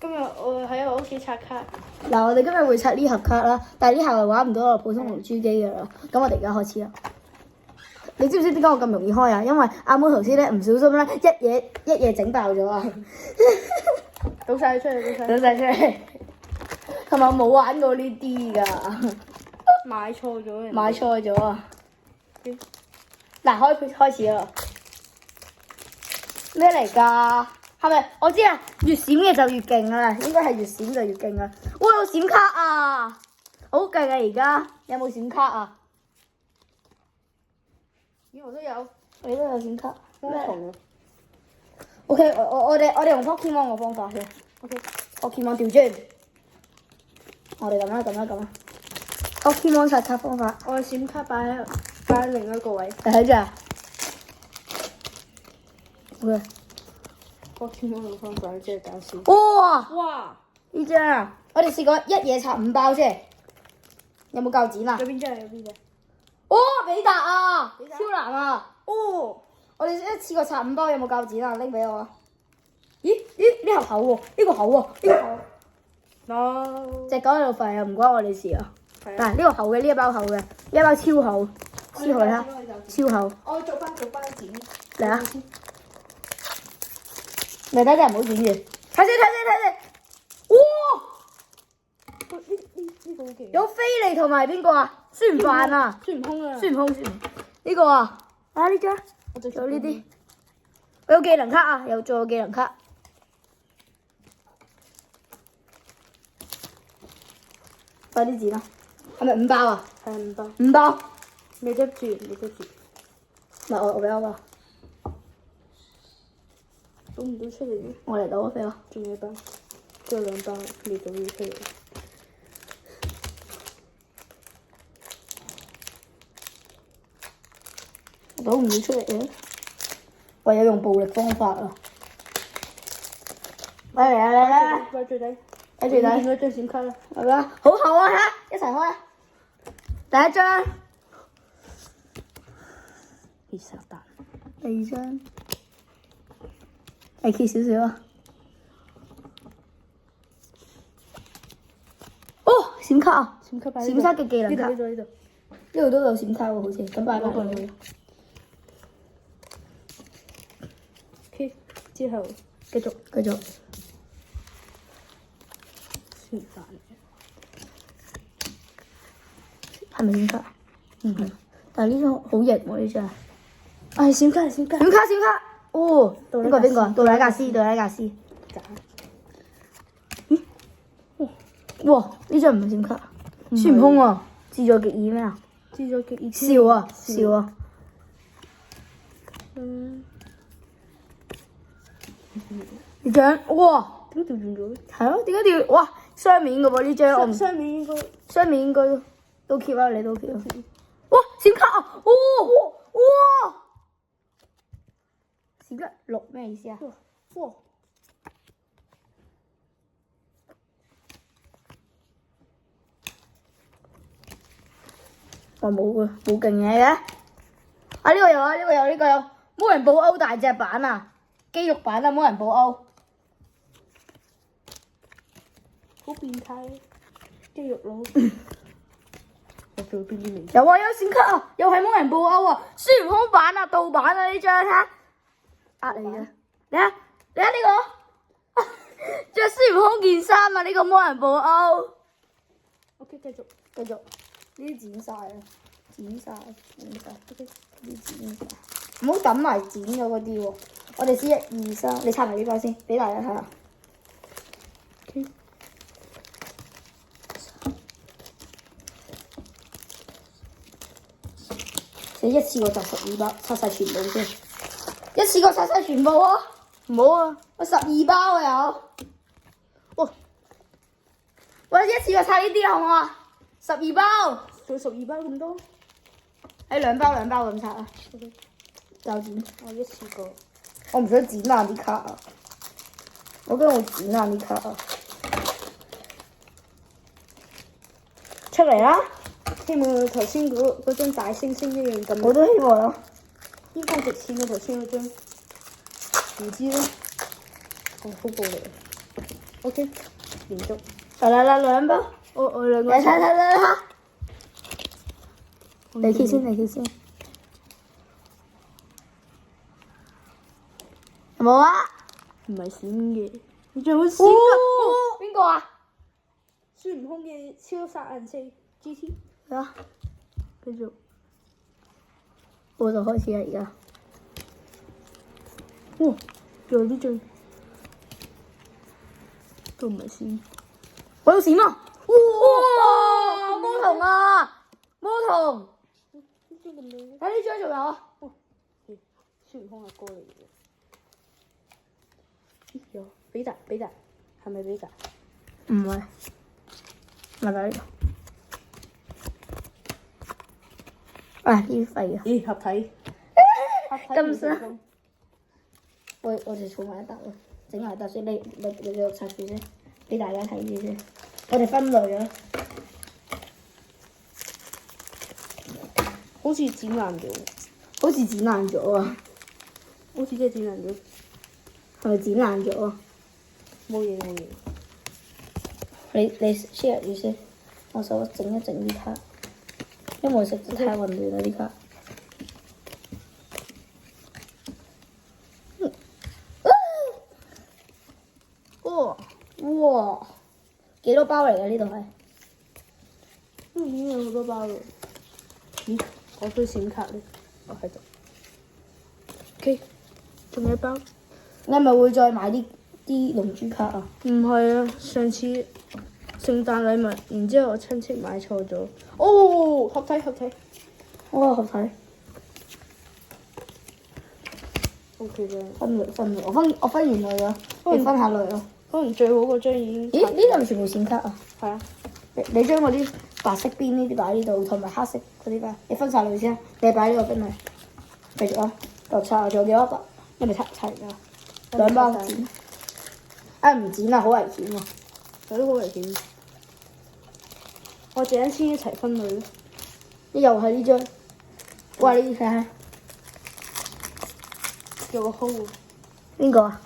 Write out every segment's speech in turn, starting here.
今日我喺我屋企刷卡。嗱，我哋今日會刷呢盒卡啦，但係呢盒係玩唔到我普通龍珠機嘅啦。咁我哋而家開始啦。你知唔知點解我咁容易開啊？因為阿妹頭先咧唔小心咧一嘢整爆咗啊！倒晒出嚟，倒晒出嚟。同埋我冇玩過呢啲㗎，買錯咗。買錯咗啊！嗱，開始啦。咩嚟㗎？係咪？我知啊，越閃嘅就越勁啊！應該係越閃就越勁啊！哇，有閃卡啊！好勁啊！而家有冇閃卡啊？咦，我都有。你都有閃卡？咩同？OK，我哋用 Pokemon 嘅方法先。OK，Pokemon 調轉。我哋咁啦。Pokemon 刷卡方法。我嘅閃卡擺喺另一個位。你睇住啊。OK。Pokemon 嘅方法真係搞笑。哇！呢張啊，我哋試過一嘢拆5包先。有冇夠錢啊？有邊張？哦，比達啊，超難啊！哦，我哋一次過拆5包，有冇夠錢啊？拎俾我啊！咦，呢盒厚喎，呢個厚喎，呢個厚。No。隻狗喺度吠啊，唔關我哋事啊。係啊。嗱，呢個厚嘅，呢一包厚嘅，呢一包超厚，超厚啦，超厚。我做翻剪。嚟啊！嚟睇睇，唔好剪住。睇先。哇！呢個好勁。有菲利同埋邊個啊？孫悟飯啊！孫悟空啊！孫悟空呢個啊！啊呢張，仲有呢啲。我有技能卡啊！仲有技能卡。快啲剪啦！係咪5包啊？係5包。5包。未執住。唔係我俾我吧。倒唔到出嚟嘅。我嚟倒俾我。仲有一包，仲有2包未倒到出嚟。倒唔到出嚟嘅，唯有用暴力方法啊！嚟！擺最底。睇住睇。見到張閃卡啦。係咪啊？好厚啊！嚇，一齊開啊！第一張。第二張。係揭少少啊！哦，閃卡啊！閃卡擺閃卡嘅技能卡。呢度。呢度都有閃卡喎，好似咁擺落去。OK， 之後繼續。閃卡係咪閃卡？但係呢張好型喎，呢張。閃卡。閃卡！哦，邊個？杜拉格斯。咦？哇！呢張唔係閃卡，孫悟空啊！自助極意咩啊？笑啊！呢張哇！點解調轉咗？係咯，點解調？哇！雙面嘅喎呢張，我唔雙面應該都 keep 啊，你都 keep 啊！哇！閃卡啊！哇！閃卡6咩意思啊？哇！我冇勁嘢嘅。啊呢個有魔人布歐大隻版啊，肌肉版啊，魔人布歐。好變態，肌肉佬。我做邊啲名？有閃卡啊，又係魔人布歐啊，孫悟空版啊，盜版啊呢張嚇。呃你嘅，你睇呢個，着孫悟空件衫啊，呢個魔人布歐。OK， 繼續。呢啲剪晒啦，剪晒。OK， 呢啲剪晒。唔好抌埋剪咗嗰啲喎。我哋先1、2、3，你拆埋呢包先，俾大家睇下。OK。你一次過集12包，拆晒全部先。一次過拆晒全部啊！唔好啊，我12包啊有。哇！我一次過拆呢啲好唔好啊？12包。仲有12包咁多？喺2包咁拆啊。OK。就剪。我一次過。我唔想剪爛啲卡啊！我驚我剪爛啲卡啊！出嚟啦！希望頭先嗰張大猩猩一樣咁。我都希望啊！應該值錢過頭先嗰張，唔知咧。好暴力。OK，連續。嚟兩包。我兩個。嚟。你揭先，你揭先。有冇啊？唔係閃嘅，你仲有閃㗎？邊個啊？孫悟空嘅超殺人四 GT。啊！繼續。我就開始啦，而家。哇！仲有啲最都唔係閃。我有閃啊！哇！魔童啊！魔童。睇呢張仲有啊？孫悟空阿哥嚟嘅。有比達，係咪比達？唔係，咪呢個。啊！呢廢啊！咦，合體。咁新。我哋儲埋一沓咯，整埋一沓先。你拆住先，俾大家睇住先。我哋分類啊。好似剪爛咗。好似剪爛咗啊！好似真係剪爛咗。係咪剪爛咗啊？冇嘢。你 share 住先，我手整一整啲卡，因為我食得太混亂啦啲卡。哇！幾多包嚟㗎？呢度係？已經有好多包啦。咦？我堆閃卡咧，我喺度。OK，仲有一包。你係咪會再買啲龍珠卡啊？唔係啊，上次聖誕禮物，然之後我親戚買錯咗。哦，合體。哇！合體。OK 啦。分類，我分完類啦，你分下類咯。可能最好嗰張已經。咦？呢度係咪全部閃卡啊？係啊。你將嗰啲白色邊呢啲擺呢度，同埋黑色嗰啲擺，你分晒類先。你擺呢個分類。繼續啊！又拆仲有幾多包？因為拆完啦。2包剪。啊唔剪啊，好危險喎！係都好危險。我哋先一齊分類咯。又係呢張。哇！你睇下。有個 hole。邊個啊？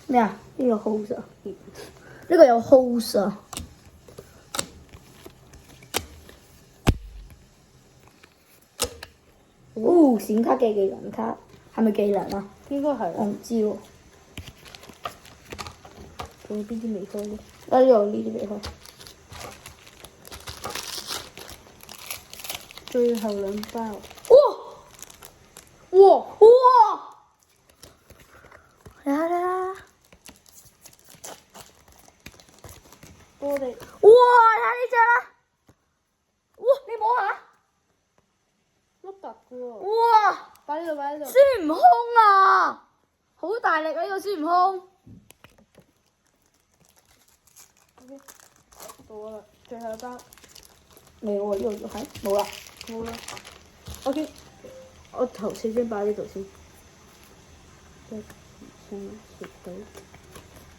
咩啊？呢個 hose 啊？呢個有 hose 啊？哦，閃卡嘅技能卡係咪技能啊？應該係。我唔知喎。仲有邊啲未開咧？呢度呢啲未開。最後2包。哇！嚟！我哋。哇！睇下呢張啦。哇！你摸下。碌突嘅喎。哇！擺呢度。孫悟空啊！好大力啊！呢個孫悟空。OK，到啦，最後一包。未喎，呢度仲係冇啦。冇啦。OK，我頭4張擺呢度先。1、2、3、4、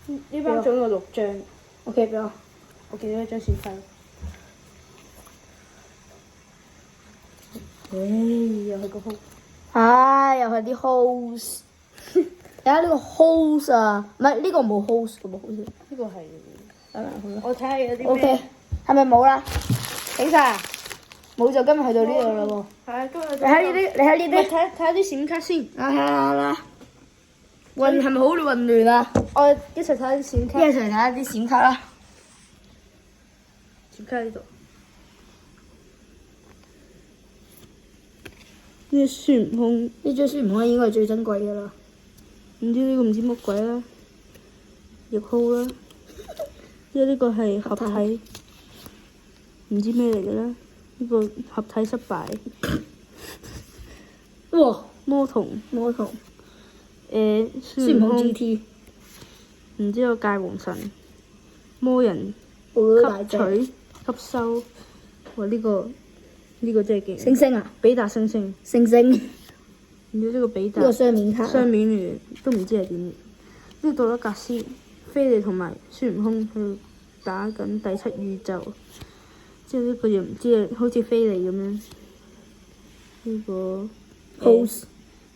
5。呢包總有6張。OK，俾我。我見到一張閃卡。又係個 hole。唉，又係啲 hose。睇下呢個 hose 啊，唔係呢個冇 hose 嘅喎，好似。呢個係。我我睇下有啲咩。OK，係咪冇啦？整晒啊？冇就今日去到呢度啦喎。係啊，今日。你睇呢啲，你睇呢啲。睇下啲閃卡先。啦。係咪好混亂啊？我一齊睇下啲閃卡。一齊睇下啲閃卡啦。閃卡呢度。呢個孫悟空。呢張孫悟空應該係最珍貴㗎啦。唔知呢個唔知乜鬼啦。翼號啦。呢個係合體。唔知咩嚟嘅啦。呢個合體失敗。哇！魔童。孫孫悟空 GT。然之後界王神。魔人。吸取。吸收。哇！呢個真係勁。星星啊！比達星星。星星。然之後呢個比達。呢個雙面卡。雙面嚟，都唔知係點。呢個杜拉格斯。菲利同埋孫悟空喺度打緊第7宇宙。即係呢個又唔知啊，好似菲利咁樣。呢個 hose。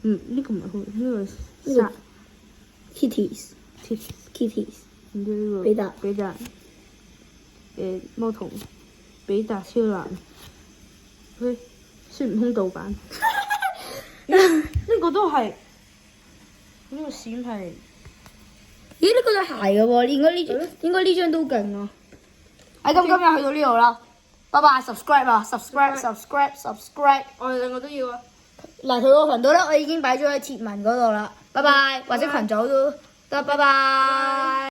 呢個唔係 hose，呢個係殺。Kitties，Kitties，然之後呢個比達比達，魔童比達超人，佢孫悟空盜版，呢個都係呢個閃係。咦？呢個對鞋嘅喎，應該呢張都勁啊！咁今日去到呢度啦，拜拜 subscribe 啊 subscribe。我哋兩個都要啊！嗱，佢個頻道咧，我已經擺咗喺貼文嗰度啦，拜拜，或者群組都得，拜拜。